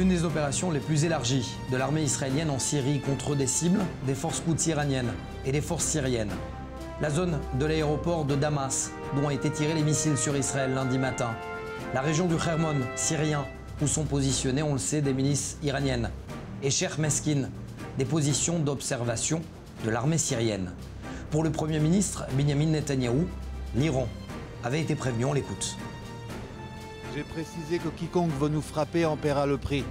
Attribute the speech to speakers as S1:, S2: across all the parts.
S1: L'une des opérations les plus élargies de l'armée israélienne en Syrie contre des cibles des forces Quds iraniennes et des forces syriennes. La zone de l'aéroport de Damas, dont ont été tirés les missiles sur Israël lundi matin. La région du Hermon syrien, où sont positionnées, on le sait, des milices iraniennes. Et Sheikh Meskin, des positions d'observation de l'armée syrienne. Pour le Premier ministre Benjamin Netanyahou, l'Iran avait été prévenu, on l'écoute.
S2: J'ai précisé que quiconque veut nous frapper en paiera le prix.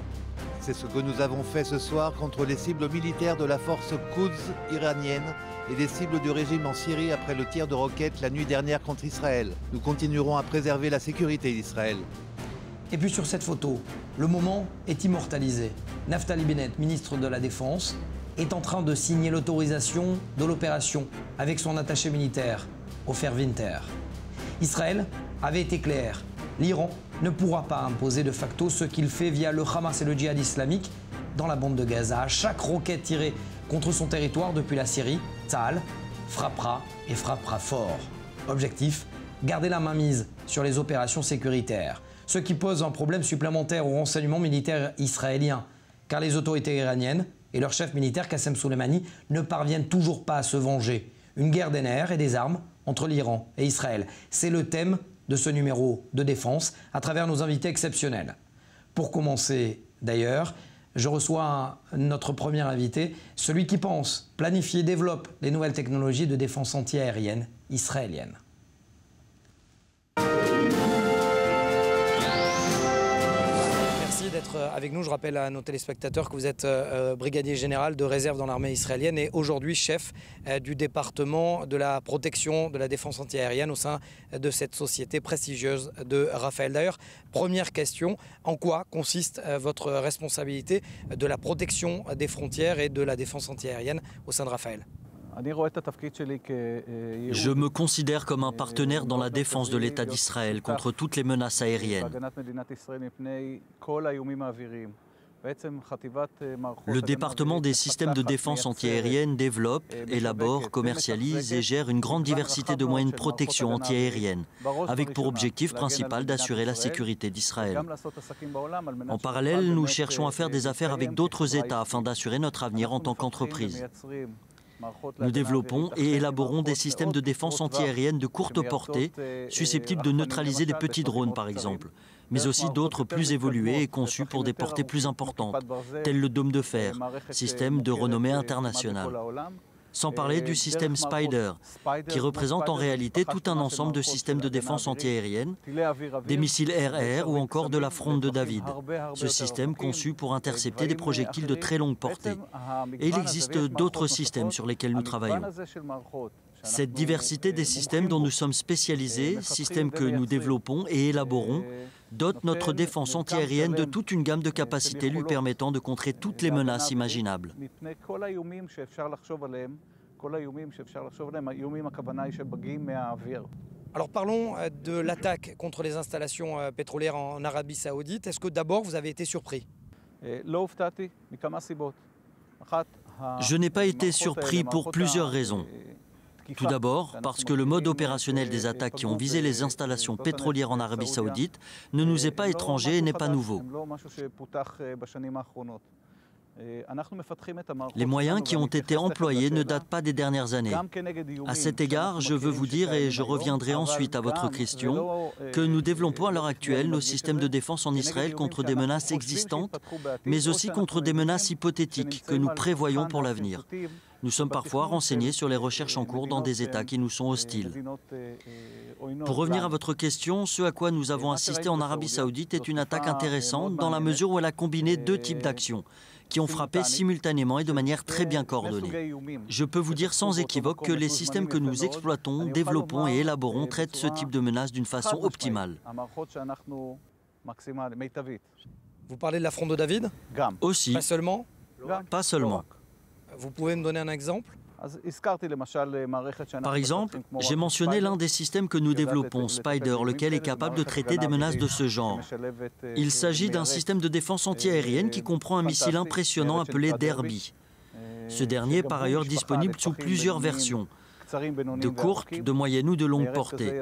S2: C'est ce que nous avons fait ce soir contre les cibles militaires de la force Quds iranienne et des cibles du régime en Syrie après le tir de roquettes la nuit dernière contre Israël. Nous continuerons à préserver la sécurité d'Israël.
S1: Et puis sur cette photo, le moment est immortalisé. Naftali Bennett, ministre de la Défense, est en train de signer l'autorisation de l'opération avec son attaché militaire, Ofer Winter. Israël avait été clair, l'Iran ne pourra pas imposer de facto ce qu'il fait via le Hamas et le djihad islamique dans la bande de Gaza. À chaque roquette tirée contre son territoire depuis la Syrie, Tsahal frappera et frappera fort. Objectif, garder la mainmise sur les opérations sécuritaires, ce qui pose un problème supplémentaire au renseignement militaire israélien, car les autorités iraniennes et leur chef militaire Qassem Soleimani ne parviennent toujours pas à se venger. Une guerre des nerfs et des armes entre l'Iran et Israël. C'est le thème de ce numéro de défense à travers nos invités exceptionnels. Pour commencer d'ailleurs, je reçois notre premier invité, celui qui pense, planifie et développe les nouvelles technologies de défense antiaérienne israélienne. D'être avec nous. Je rappelle à nos téléspectateurs que vous êtes brigadier général de réserve dans l'armée israélienne et aujourd'hui chef du département de la protection de la défense antiaérienne au sein de cette société prestigieuse de Rafael. D'ailleurs, première question, en quoi consiste votre responsabilité de la protection des frontières et de la défense antiaérienne au sein de Rafael ?
S3: Je me considère comme un partenaire dans la défense de l'État d'Israël contre toutes les menaces aériennes. Le département des systèmes de défense antiaérienne développe, élabore, commercialise et gère une grande diversité de moyens de protection antiaérienne, avec pour objectif principal d'assurer la sécurité d'Israël. En parallèle, nous cherchons à faire des affaires avec d'autres États afin d'assurer notre avenir en tant qu'entreprise. Nous développons et élaborons des systèmes de défense antiaérienne de courte portée, susceptibles de neutraliser des petits drones par exemple, mais aussi d'autres plus évolués et conçus pour des portées plus importantes, tels le dôme de fer, système de renommée internationale. Sans parler du système Spider, qui représente en réalité tout un ensemble de systèmes de défense antiaérienne, des missiles air-air ou encore de la fronde de David. Ce système conçu pour intercepter des projectiles de très longue portée. Et il existe d'autres systèmes sur lesquels nous travaillons. Cette diversité des systèmes dont nous sommes spécialisés, systèmes que nous développons et élaborons, dote notre défense antiaérienne de toute une gamme de capacités lui permettant de contrer toutes les menaces imaginables.
S1: Alors parlons de l'attaque contre les installations pétrolières en Arabie Saoudite. Est-ce que d'abord vous avez été surpris ?
S3: Je n'ai pas été surpris pour plusieurs raisons. Tout d'abord, parce que le mode opérationnel des attaques qui ont visé les installations pétrolières en Arabie Saoudite ne nous est pas étranger et n'est pas nouveau. Les moyens qui ont été employés ne datent pas des dernières années. À cet égard, je veux vous dire, et je reviendrai ensuite à votre question, que nous développons à l'heure actuelle nos systèmes de défense en Israël contre des menaces existantes, mais aussi contre des menaces hypothétiques que nous prévoyons pour l'avenir. Nous sommes parfois renseignés sur les recherches en cours dans des États qui nous sont hostiles. Pour revenir à votre question, ce à quoi nous avons assisté en Arabie Saoudite est une attaque intéressante dans la mesure où elle a combiné deux types d'actions qui ont frappé simultanément et de manière très bien coordonnée. Je peux vous dire sans équivoque que les systèmes que nous exploitons, développons et élaborons traitent ce type de menace d'une façon optimale.
S1: Vous parlez de la fronde de David ?
S3: Aussi.
S1: Pas seulement ?
S3: Pas seulement.
S1: Vous pouvez me donner un exemple ?
S3: Par exemple, j'ai mentionné l'un des systèmes que nous développons, Spider, lequel est capable de traiter des menaces de ce genre. Il s'agit d'un système de défense antiaérienne qui comprend un missile impressionnant appelé Derby. Ce dernier est par ailleurs disponible sous plusieurs versions. de courte, de moyenne ou de longue portée.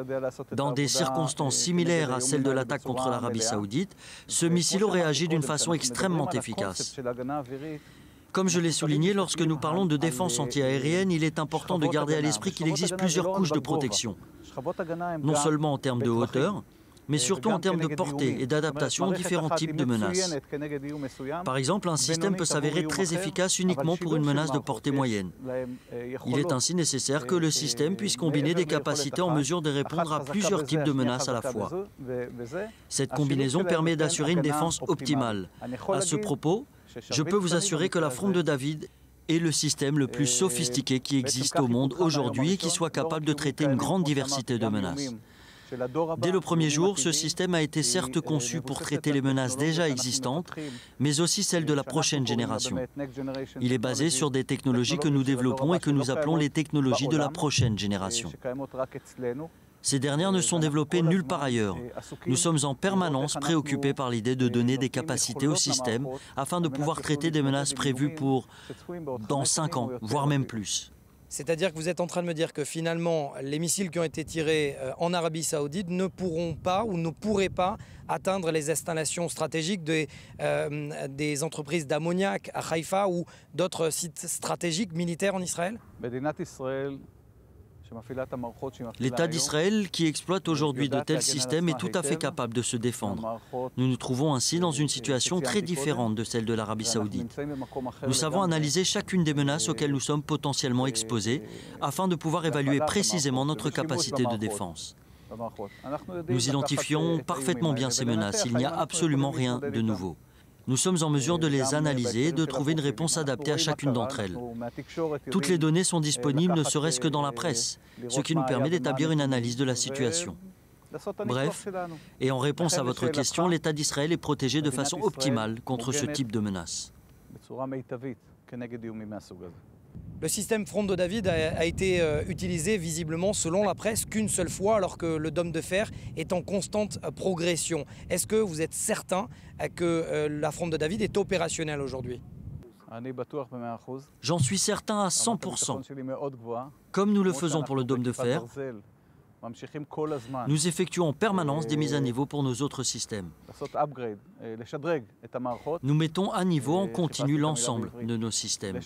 S3: Dans des circonstances similaires à celles de l'attaque contre l'Arabie saoudite, ce missile aurait agi d'une façon extrêmement efficace. Comme je l'ai souligné, lorsque nous parlons de défense antiaérienne, il est important de garder à l'esprit qu'il existe plusieurs couches de protection. Non seulement en termes de hauteur, mais surtout en termes de portée et d'adaptation aux différents types de menaces. Par exemple, un système peut s'avérer très efficace uniquement pour une menace de portée moyenne. Il est ainsi nécessaire que le système puisse combiner des capacités en mesure de répondre à plusieurs types de menaces à la fois. Cette combinaison permet d'assurer une défense optimale. À ce propos, je peux vous assurer que la Fronde de David est le système le plus sophistiqué qui existe au monde aujourd'hui et qui soit capable de traiter une grande diversité de menaces. Dès le premier jour, ce système a été certes conçu pour traiter les menaces déjà existantes, mais aussi celles de la prochaine génération. Il est basé sur des technologies que nous développons et que nous appelons les technologies de la prochaine génération. Ces dernières ne sont développées nulle part ailleurs. Nous sommes en permanence préoccupés par l'idée de donner des capacités au système afin de pouvoir traiter des menaces prévues pour dans 5 ans, voire même plus.
S1: C'est-à-dire que vous êtes en train de me dire que finalement, les missiles qui ont été tirés en Arabie saoudite ne pourront pas ou ne pourraient pas atteindre les installations stratégiques des entreprises d'ammoniac à Haïfa ou d'autres sites stratégiques militaires en Israël?
S3: L'État d'Israël, qui exploite aujourd'hui de tels systèmes, est tout à fait capable de se défendre. Nous nous trouvons ainsi dans une situation très différente de celle de l'Arabie saoudite. Nous savons analyser chacune des menaces auxquelles nous sommes potentiellement exposés afin de pouvoir évaluer précisément notre capacité de défense. Nous identifions parfaitement bien ces menaces, il n'y a absolument rien de nouveau. Nous sommes en mesure de les analyser et de trouver une réponse adaptée à chacune d'entre elles. Toutes les données sont disponibles, ne serait-ce que dans la presse, ce qui nous permet d'établir une analyse de la situation. Bref, et en réponse à votre question, l'État d'Israël est protégé de façon optimale contre ce type de menaces.
S1: Le système Fronde de David a été utilisé visiblement, selon la presse, qu'une seule fois, alors que le dôme de fer est en constante progression. Est-ce que vous êtes certain que la Fronde de David est opérationnelle aujourd'hui?
S3: J'en suis certain à 100%. Comme nous le faisons pour le dôme de fer, nous effectuons en permanence des mises à niveau pour nos autres systèmes. Nous mettons à niveau en continu l'ensemble de nos systèmes.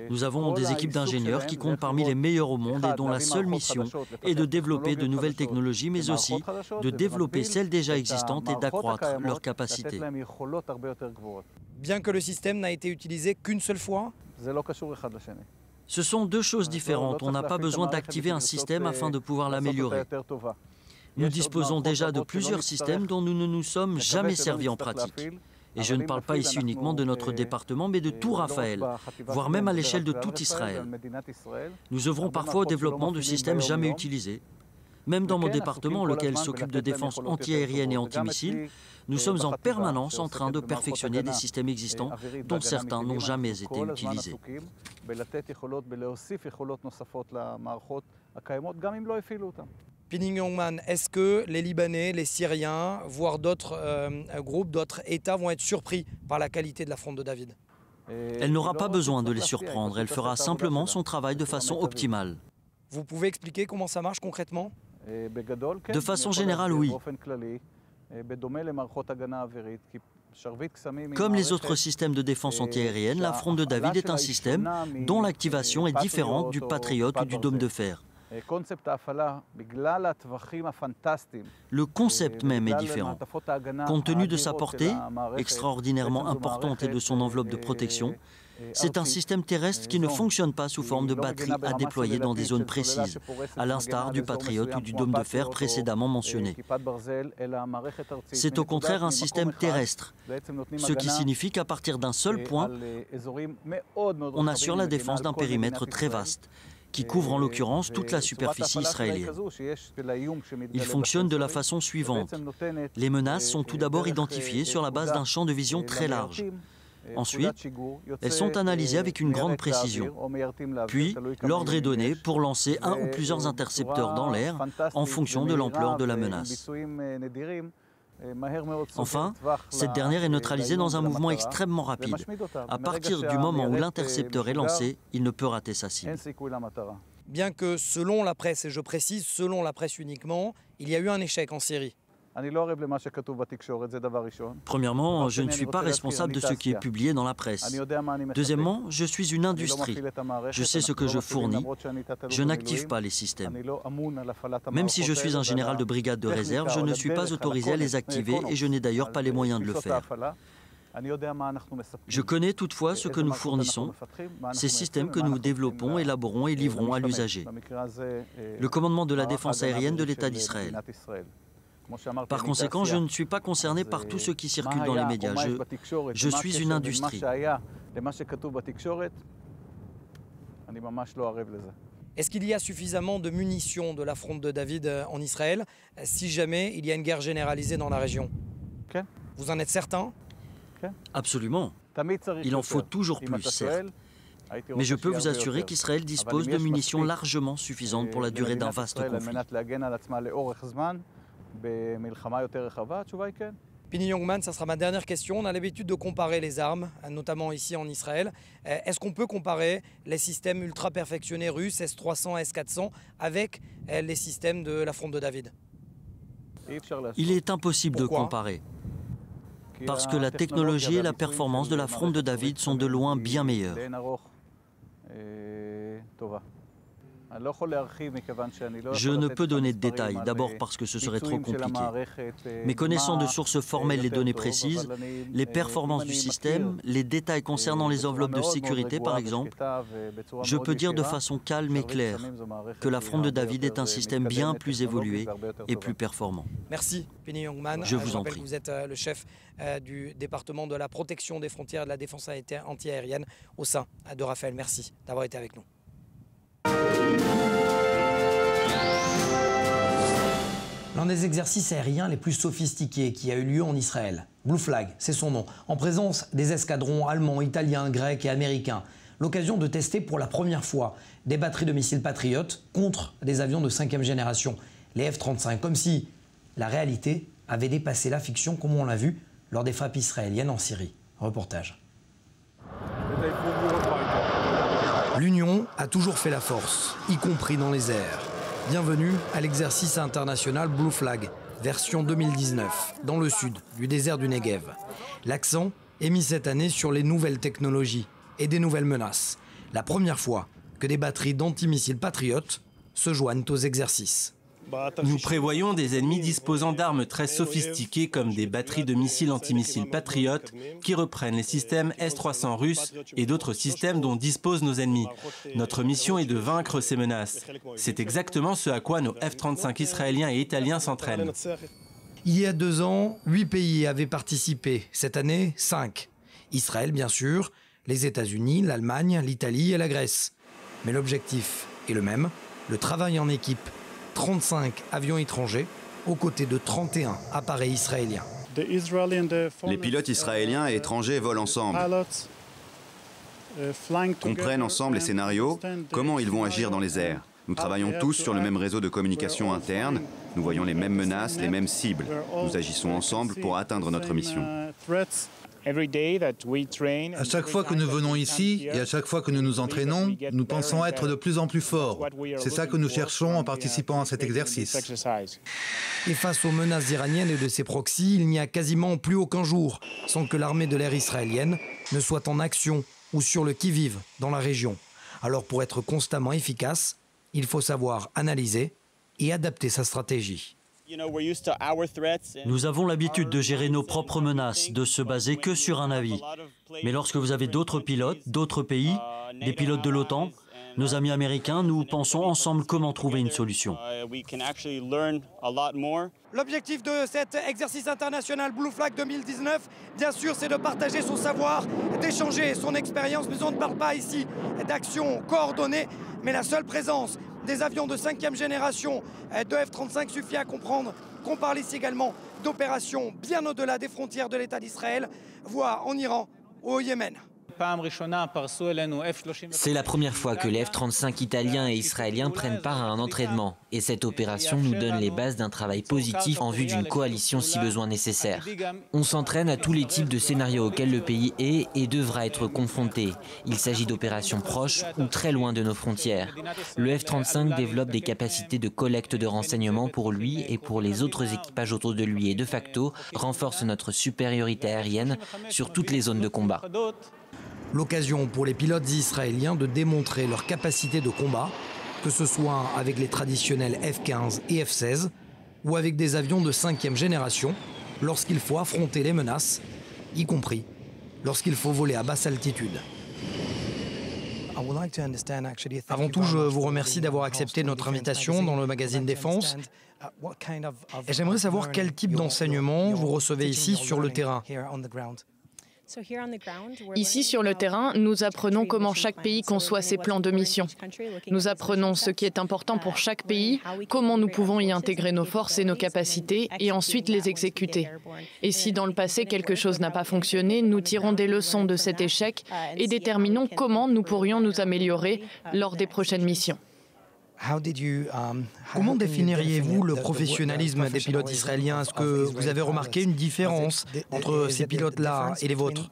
S3: Nous avons des équipes d'ingénieurs qui comptent parmi les meilleurs au monde et dont la seule mission est de développer de nouvelles technologies, mais aussi de développer celles déjà existantes et d'accroître leurs capacités.
S1: Bien que le système n'a été utilisé qu'une seule fois?
S3: Ce sont deux choses différentes. On n'a pas besoin d'activer un système afin de pouvoir l'améliorer. Nous disposons déjà de plusieurs systèmes dont nous ne nous sommes jamais servis en pratique. Et je ne parle pas ici uniquement de notre département, mais de tout Raphaël, voire même à l'échelle de tout Israël. Nous œuvrons parfois au développement de systèmes jamais utilisés. Même dans mon département, lequel s'occupe de défense antiaérienne et antimissiles, nous sommes en permanence en train de perfectionner des systèmes existants dont certains n'ont jamais été utilisés.
S1: Pinning Yongman, est-ce que les Libanais, les Syriens, voire d'autres groupes, d'autres États vont être surpris par la qualité de la Fronde de David?
S3: Elle n'aura pas besoin de les surprendre, elle fera simplement son travail de façon optimale.
S1: Vous pouvez expliquer comment ça marche concrètement?
S3: De façon générale, oui. Comme les autres systèmes de défense antiaérienne, la Fronde de David est un système dont l'activation est différente du Patriot ou du dôme de fer. Le concept même est différent. Compte tenu de sa portée, extraordinairement importante, et de son enveloppe de protection, c'est un système terrestre qui ne fonctionne pas sous forme de batterie à déployer dans des zones précises, à l'instar du Patriot ou du dôme de fer précédemment mentionné. C'est au contraire un système terrestre, ce qui signifie qu'à partir d'un seul point, on assure la défense d'un périmètre très vaste, qui couvre en l'occurrence toute la superficie israélienne. Il fonctionne de la façon suivante. Les menaces sont tout d'abord identifiées sur la base d'un champ de vision très large. Ensuite, elles sont analysées avec une grande précision. Puis, l'ordre est donné pour lancer un ou plusieurs intercepteurs dans l'air en fonction de l'ampleur de la menace. Enfin, cette dernière est neutralisée dans un mouvement extrêmement rapide. À partir du moment où l'intercepteur est lancé, il ne peut rater sa cible.
S1: Bien que selon la presse, et je précise selon la presse uniquement, il y a eu un échec en Syrie.
S3: Premièrement, je ne suis pas responsable de ce qui est publié dans la presse. Deuxièmement, je suis une industrie. Je sais ce que je fournis. Je n'active pas les systèmes. Même si je suis un général de brigade de réserve, je ne suis pas autorisé à les activer et je n'ai d'ailleurs pas les moyens de le faire. Je connais toutefois ce que nous fournissons, ces systèmes que nous développons, élaborons et livrons à l'usager. Le commandement de la défense aérienne de l'État d'Israël. Par conséquent, je ne suis pas concerné par tout ce qui circule dans les médias. Je suis une industrie.
S1: Est-ce qu'il y a suffisamment de munitions de la fronde de David en Israël si jamais il y a une guerre généralisée dans la région? Vous en êtes certain?
S3: Absolument. Il en faut toujours plus, certes. Mais je peux vous assurer qu'Israël dispose de munitions largement suffisantes pour la durée d'un vaste conflit.
S1: Pini Youngman, ça sera ma dernière question. On a l'habitude de comparer les armes, notamment ici en Israël. Est-ce qu'on peut comparer les systèmes ultra perfectionnés russes, S-300, S-400, avec les systèmes de la fronde de David?
S3: Il est impossible de comparer. Parce que la technologie et la performance de la fronde de David sont de loin bien meilleures. Je ne peux donner de détails, d'abord parce que ce serait trop compliqué. Mais connaissant de sources formelles les données précises, les performances du système, les détails concernant les enveloppes de sécurité par exemple, je peux dire de façon calme et claire que la fronde de David est un système bien plus évolué et plus performant.
S1: Merci Pini Youngman.
S3: Je vous en prie.
S1: Vous êtes le chef du département de la protection des frontières et de la défense antiaérienne au sein de Rafael. Merci d'avoir été avec nous. L'un des exercices aériens les plus sophistiqués qui a eu lieu en Israël. Blue Flag, c'est son nom, en présence des escadrons allemands, italiens, grecs et américains. L'occasion de tester pour la première fois des batteries de missiles Patriot contre des avions de 5e génération, les F-35, comme si la réalité avait dépassé la fiction, comme on l'a vu lors des frappes israéliennes en Syrie. Reportage. L'Union a toujours fait la force, y compris dans les airs. Bienvenue à l'exercice international Blue Flag, version 2019, dans le sud du désert du Negev. L'accent est mis cette année sur les nouvelles technologies et des nouvelles menaces. La première fois que des batteries d'antimissiles Patriot se joignent aux exercices.
S4: Nous prévoyons des ennemis disposant d'armes très sophistiquées comme des batteries de missiles antimissiles Patriot qui reprennent les systèmes S-300 russes et d'autres systèmes dont disposent nos ennemis. Notre mission est de vaincre ces menaces. C'est exactement ce à quoi nos F-35 israéliens et italiens s'entraînent.
S1: Il y a 2 ans, 8 pays avaient participé. Cette année, 5. Israël, bien sûr, les États-Unis, l'Allemagne, l'Italie et la Grèce. Mais l'objectif est le même, le travail en équipe. 35 avions étrangers aux côtés de 31 appareils israéliens.
S5: Les pilotes israéliens et étrangers volent ensemble, comprennent ensemble les scénarios, comment ils vont agir dans les airs. Nous travaillons tous sur le même réseau de communication interne, nous voyons les mêmes menaces, les mêmes cibles. Nous agissons ensemble pour atteindre notre mission.
S6: À chaque fois que nous venons ici et à chaque fois que nous nous entraînons, nous pensons être de plus en plus forts. C'est ça que nous cherchons en participant à cet exercice.
S1: Et face aux menaces iraniennes et de ses proxys, il n'y a quasiment plus aucun jour sans que l'armée de l'air israélienne ne soit en action ou sur le qui-vive dans la région. Alors pour être constamment efficace, il faut savoir analyser et adapter sa stratégie.
S3: Nous avons l'habitude de gérer nos propres menaces, de se baser que sur un avis. Mais lorsque vous avez d'autres pilotes, d'autres pays, des pilotes de l'OTAN, nos amis américains, nous pensons ensemble comment trouver une solution.
S1: L'objectif de cet exercice international Blue Flag 2019, bien sûr, c'est de partager son savoir, d'échanger son expérience, mais on ne parle pas ici d'action coordonnée, mais la seule présence des avions de 5e génération de F-35 suffit à comprendre qu'on parle ici également d'opérations bien au-delà des frontières de l'État d'Israël, voire en Iran ou au Yémen.
S7: C'est la première fois que les F-35 italiens et israéliens prennent part à un entraînement. Et cette opération nous donne les bases d'un travail positif en vue d'une coalition si besoin nécessaire. On s'entraîne à tous les types de scénarios auxquels le pays est et devra être confronté. Il s'agit d'opérations proches ou très loin de nos frontières. Le F-35 développe des capacités de collecte de renseignements pour lui et pour les autres équipages autour de lui et de facto renforce notre supériorité aérienne sur toutes les zones de combat.
S1: L'occasion pour les pilotes israéliens de démontrer leur capacité de combat, que ce soit avec les traditionnels F-15 et F-16 ou avec des avions de 5e génération lorsqu'il faut affronter les menaces, y compris lorsqu'il faut voler à basse altitude. Avant tout, je vous remercie d'avoir accepté notre invitation dans le magazine Défense. Et j'aimerais savoir quel type d'enseignement vous recevez ici sur le terrain.
S8: Ici, sur le terrain, nous apprenons comment chaque pays conçoit ses plans de mission. Nous apprenons ce qui est important pour chaque pays, comment nous pouvons y intégrer nos forces et nos capacités, et ensuite les exécuter. Et si dans le passé quelque chose n'a pas fonctionné, nous tirons des leçons de cet échec et déterminons comment nous pourrions nous améliorer lors des prochaines missions.
S1: Comment définiriez-vous le professionnalisme des pilotes israéliens? Est-ce que vous avez remarqué une différence entre ces pilotes-là et les vôtres?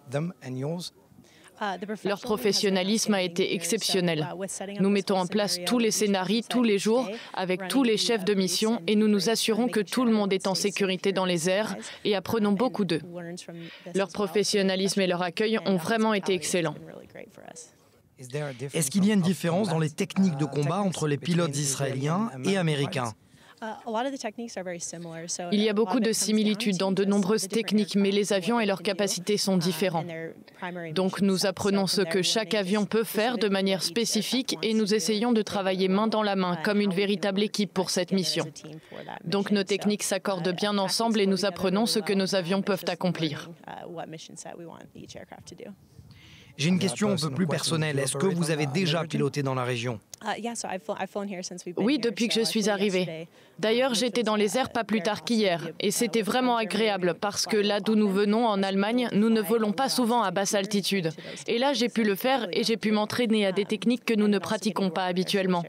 S8: Leur professionnalisme a été exceptionnel. Nous mettons en place tous les scénarios tous les jours avec tous les chefs de mission et nous nous assurons que tout le monde est en sécurité dans les airs et apprenons beaucoup d'eux. Leur professionnalisme et leur accueil ont vraiment été excellents.
S1: Est-ce qu'il y a une différence dans les techniques de combat entre les pilotes israéliens et américains?
S8: Il y a beaucoup de similitudes dans de nombreuses techniques, mais les avions et leurs capacités sont différents. Donc nous apprenons ce que chaque avion peut faire de manière spécifique et nous essayons de travailler main dans la main comme une véritable équipe pour cette mission. Donc nos techniques s'accordent bien ensemble et nous apprenons ce que nos avions peuvent accomplir.
S1: J'ai une question un peu plus personnelle. Est-ce que vous avez déjà piloté dans la région?
S8: Oui, depuis que je suis arrivée. D'ailleurs, j'étais dans les airs pas plus tard qu'hier. Et c'était vraiment agréable parce que là d'où nous venons, en Allemagne, nous ne volons pas souvent à basse altitude. Et là, j'ai pu le faire et j'ai pu m'entraîner à des techniques que nous ne pratiquons pas habituellement.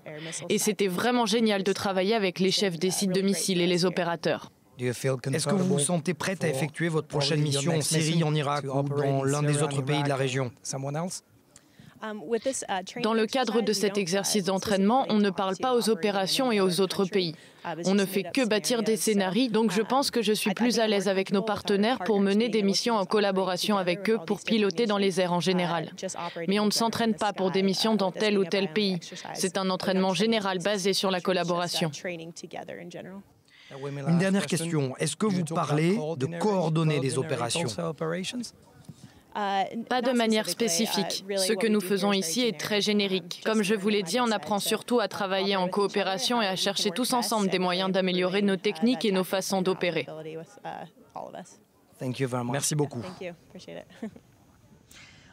S8: Et c'était vraiment génial de travailler avec les chefs des sites de missiles et les opérateurs.
S1: Est-ce que vous vous sentez prête à effectuer votre prochaine mission en Syrie, en Irak ou dans l'un des autres pays de la région?
S8: Dans le cadre de cet exercice d'entraînement, on ne parle pas aux opérations et aux autres pays. On ne fait que bâtir des scénarios, donc je pense que je suis plus à l'aise avec nos partenaires pour mener des missions en collaboration avec eux pour piloter dans les airs en général. Mais on ne s'entraîne pas pour des missions dans tel ou tel pays. C'est un entraînement général basé sur la collaboration.
S1: Une dernière question. Est-ce que vous parlez de coordonner des opérations?
S8: Pas de manière spécifique. Ce que nous faisons ici est très générique. Comme je vous l'ai dit, on apprend surtout à travailler en coopération et à chercher tous ensemble des moyens d'améliorer nos techniques et nos façons d'opérer.
S1: Merci beaucoup.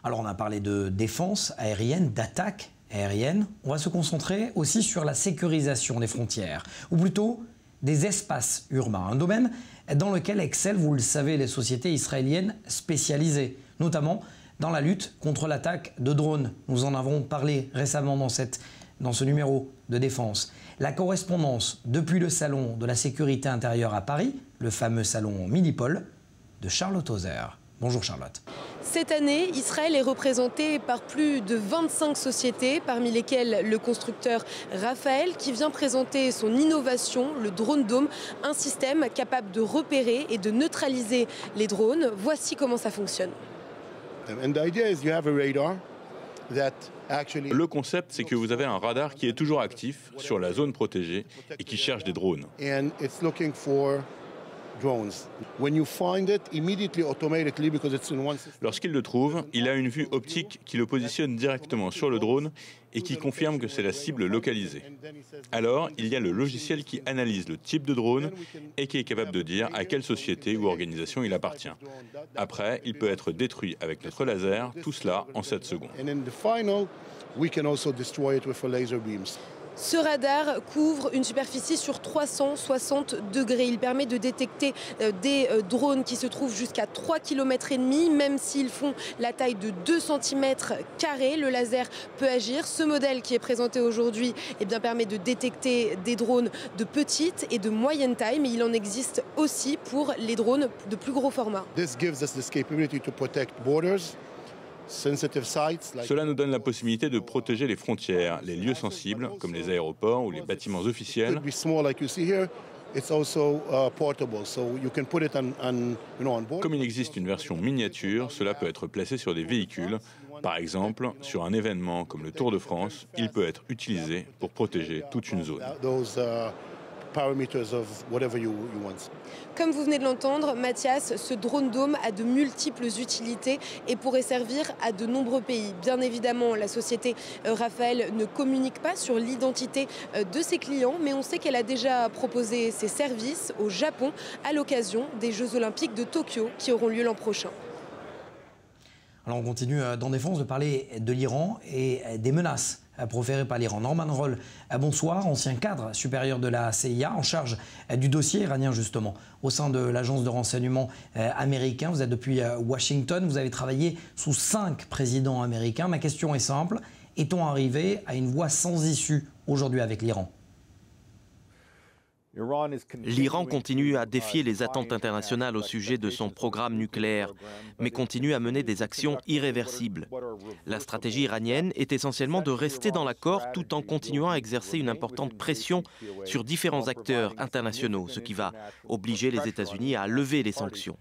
S1: Alors on a parlé de défense aérienne, d'attaque aérienne. On va se concentrer aussi sur la sécurisation des frontières, ou plutôt des espaces urbains, un domaine dans lequel excellent, vous le savez, les sociétés israéliennes spécialisées, notamment dans la lutte contre l'attaque de drones. Nous en avons parlé récemment dans ce numéro de Défense. La correspondance depuis le salon de la sécurité intérieure à Paris, le fameux salon Milipol, de Charlotte Hauser. Bonjour Charlotte.
S9: Cette année, Israël est représenté par plus de 25 sociétés, parmi lesquelles le constructeur Rafael, qui vient présenter son innovation, le Drone Dome, un système capable de repérer et de neutraliser les drones. Voici comment ça fonctionne.
S10: Le concept, c'est que vous avez un radar qui est toujours actif sur la zone protégée et qui cherche des drones. Lorsqu'il le trouve, il a une vue optique qui le positionne directement sur le drone et qui confirme que c'est la cible localisée. Alors, il y a le logiciel qui analyse le type de drone et qui est capable de dire à quelle société ou organisation il appartient. Après, il peut être détruit avec notre laser, tout cela en 7 secondes.
S9: Ce radar couvre une superficie sur 360 degrés. Il permet de détecter des drones qui se trouvent jusqu'à 3,5 km, même s'ils font la taille de 2 cm². Le laser peut agir. Ce modèle qui est présenté aujourd'hui permet de détecter des drones de petite et de moyenne taille, mais il en existe aussi pour les drones de plus gros format.
S10: Cela nous donne la possibilité de protéger les frontières, les lieux sensibles, comme les aéroports ou les bâtiments officiels. Comme il existe une version miniature, cela peut être placé sur des véhicules. Par exemple, sur un événement comme le Tour de France, il peut être utilisé pour protéger toute une zone.
S9: Comme vous venez de l'entendre, Mathias, ce drone dôme a de multiples utilités et pourrait servir à de nombreux pays. Bien évidemment, la société Rafael ne communique pas sur l'identité de ses clients, mais on sait qu'elle a déjà proposé ses services au Japon à l'occasion des Jeux Olympiques de Tokyo qui auront lieu l'an prochain.
S1: Alors on continue dans Défense de parler de l'Iran et des menaces proférées par l'Iran. Norman Roll, bonsoir, ancien cadre supérieur de la CIA en charge du dossier iranien justement au sein de l'agence de renseignement américain. Vous êtes depuis Washington, vous avez travaillé sous 5 présidents américains. Ma question est simple, est-on arrivé à une voie sans issue aujourd'hui avec l'Iran ?
S11: L'Iran continue à défier les attentes internationales au sujet de son programme nucléaire, mais continue à mener des actions irréversibles. La stratégie iranienne est essentiellement de rester dans l'accord tout en continuant à exercer une importante pression sur différents acteurs internationaux, ce qui va obliger les États-Unis à lever les sanctions.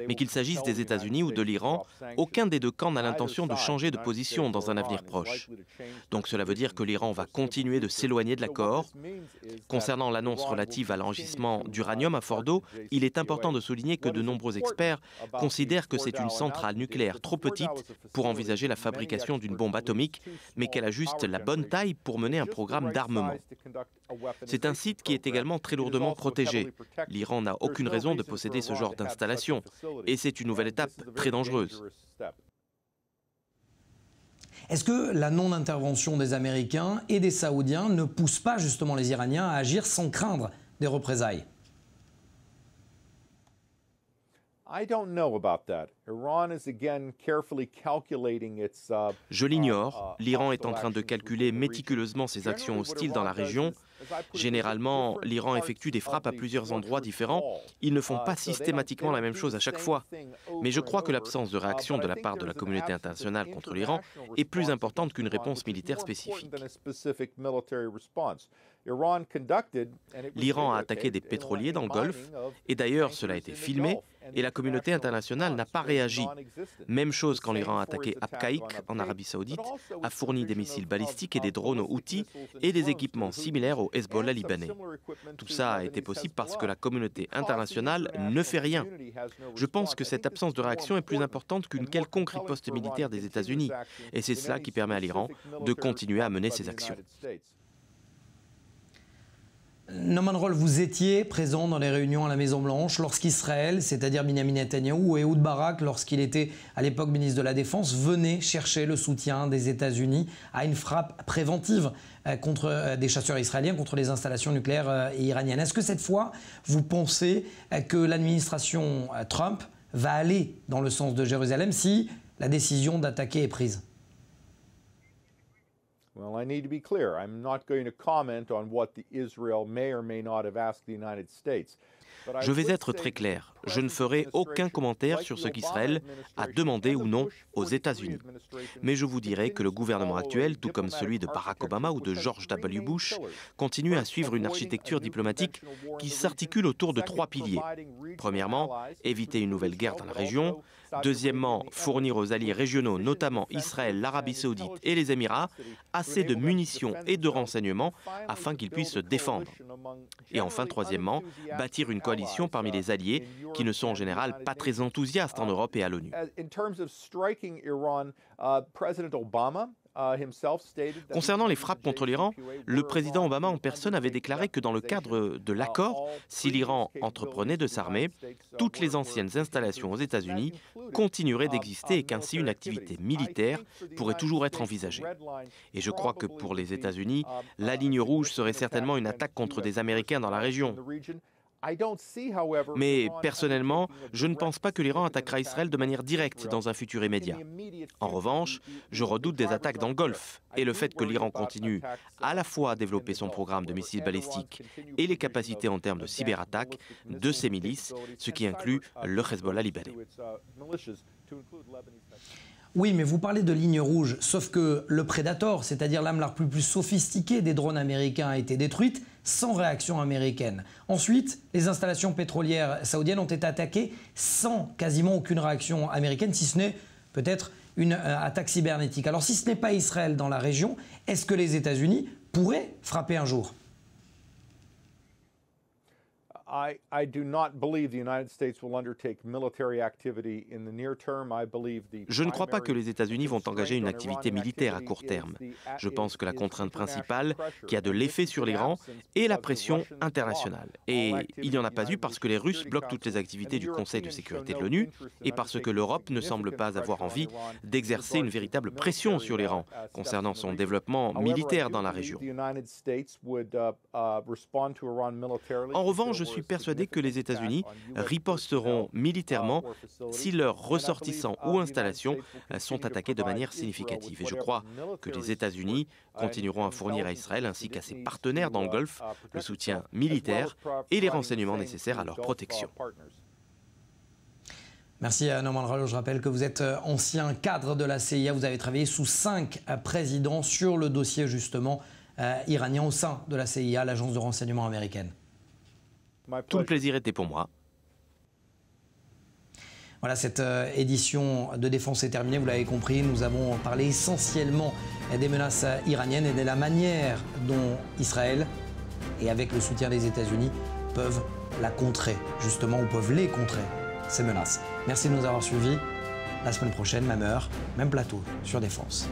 S11: Mais qu'il s'agisse des États-Unis ou de l'Iran, aucun des deux camps n'a l'intention de changer de position dans un avenir proche. Donc cela veut dire que l'Iran va continuer de s'éloigner de l'accord. Concernant l'annonce relative à l'enrichissement d'uranium à Fordo, il est important de souligner que de nombreux experts considèrent que c'est une centrale nucléaire trop petite pour envisager la fabrication d'une bombe atomique, mais qu'elle a juste la bonne taille pour mener un programme d'armement. C'est un site qui est également très lourdement protégé. L'Iran n'a aucune raison de posséder ce genre d'installation. Et c'est une nouvelle étape très dangereuse.
S1: Est-ce que la non-intervention des Américains et des Saoudiens ne pousse pas justement les Iraniens à agir sans craindre des représailles ?
S11: Je l'ignore. L'Iran est en train de calculer méticuleusement ses actions hostiles dans la région. Généralement, l'Iran effectue des frappes à plusieurs endroits différents. Ils ne font pas systématiquement la même chose à chaque fois. Mais je crois que l'absence de réaction de la part de la communauté internationale contre l'Iran est plus importante qu'une réponse militaire spécifique. L'Iran a attaqué des pétroliers dans le Golfe, et d'ailleurs cela a été filmé, et la communauté internationale n'a pas réagi. Même chose quand l'Iran a attaqué Abqaiq en Arabie Saoudite, a fourni des missiles balistiques et des drones aux Houthis et des équipements similaires au Hezbollah libanais. Tout ça a été possible parce que la communauté internationale ne fait rien. Je pense que cette absence de réaction est plus importante qu'une quelconque riposte militaire des États-Unis, et c'est cela qui permet à l'Iran de continuer à mener ses actions.
S1: Norman Roll, vous étiez présent dans les réunions à la Maison-Blanche lorsqu'Israël, c'est-à-dire Benyamin Netanyahou et Ehud Barak, lorsqu'il était à l'époque ministre de la Défense, venait chercher le soutien des États-Unis à une frappe préventive contre des chasseurs israéliens, contre les installations nucléaires iraniennes. Est-ce que cette fois, vous pensez que l'administration Trump va aller dans le sens de Jérusalem si la décision d'attaquer est prise ?
S12: Well, I need to be clear. I'm not going to comment on what Israel may or may not have asked the United States.
S11: Je vais être très clair. Je ne ferai aucun commentaire sur ce qu'Israël a demandé ou non aux États-Unis. Mais je vous dirai que le gouvernement actuel, tout comme celui de Barack Obama ou de George W. Bush, continue à suivre une architecture diplomatique qui s'articule autour de 3 piliers. Premièrement, éviter une nouvelle guerre dans la région. Deuxièmement, fournir aux alliés régionaux, notamment Israël, l'Arabie Saoudite et les Émirats, assez de munitions et de renseignements afin qu'ils puissent se défendre. Et enfin, troisièmement, bâtir une coalition parmi les alliés qui ne sont en général pas très enthousiastes en Europe et à l'ONU. Concernant les frappes contre l'Iran, le président Obama en personne avait déclaré que dans le cadre de l'accord, si l'Iran entreprenait de s'armer, toutes les anciennes installations aux États-Unis continueraient d'exister et qu'ainsi une activité militaire pourrait toujours être envisagée. Et je crois que pour les États-Unis, la ligne rouge serait certainement une attaque contre des Américains dans la région. Mais personnellement, je ne pense pas que l'Iran attaquera Israël de manière directe dans un futur immédiat. En revanche, je redoute des attaques dans le Golfe et le fait que l'Iran continue à la fois à développer son programme de missiles balistiques et les capacités en termes de cyberattaques de ses milices, ce qui inclut le Hezbollah libanais.
S1: Oui, mais vous parlez de ligne rouge, sauf que le Predator, c'est-à-dire l'arme la plus sophistiquée des drones américains, a été détruite sans réaction américaine. Ensuite, les installations pétrolières saoudiennes ont été attaquées sans quasiment aucune réaction américaine, si ce n'est peut-être une attaque cybernétique. Alors si ce n'est pas Israël dans la région, est-ce que les États-Unis pourraient frapper un jour ?
S11: Je ne crois pas que les États-Unis vont engager une activité militaire à court terme. Je pense que la contrainte principale qui a de l'effet sur l'Iran est la pression internationale. Et il n'y en a pas eu parce que les Russes bloquent toutes les activités du Conseil de sécurité de l'ONU et parce que l'Europe ne semble pas avoir envie d'exercer une véritable pression sur l'Iran concernant son développement militaire dans la région. En revanche, je suis persuadé que les États-Unis riposteront militairement si leurs ressortissants ou installations sont attaqués de manière significative. Et je crois que les États-Unis continueront à fournir à Israël ainsi qu'à ses partenaires dans le Golfe le soutien militaire et les renseignements nécessaires à leur protection.
S1: Merci à Norman Rallo. Je rappelle que vous êtes ancien cadre de la CIA. Vous avez travaillé sous 5 présidents sur le dossier justement iranien au sein de la CIA, l'agence de renseignement américaine.
S11: Tout le plaisir était pour moi.
S1: Voilà, cette édition de Défense est terminée, vous l'avez compris. Nous avons parlé essentiellement des menaces iraniennes et de la manière dont Israël, et avec le soutien des États-Unis, peuvent la contrer, justement, ou peuvent les contrer, ces menaces. Merci de nous avoir suivis. La semaine prochaine, même heure, même plateau sur Défense.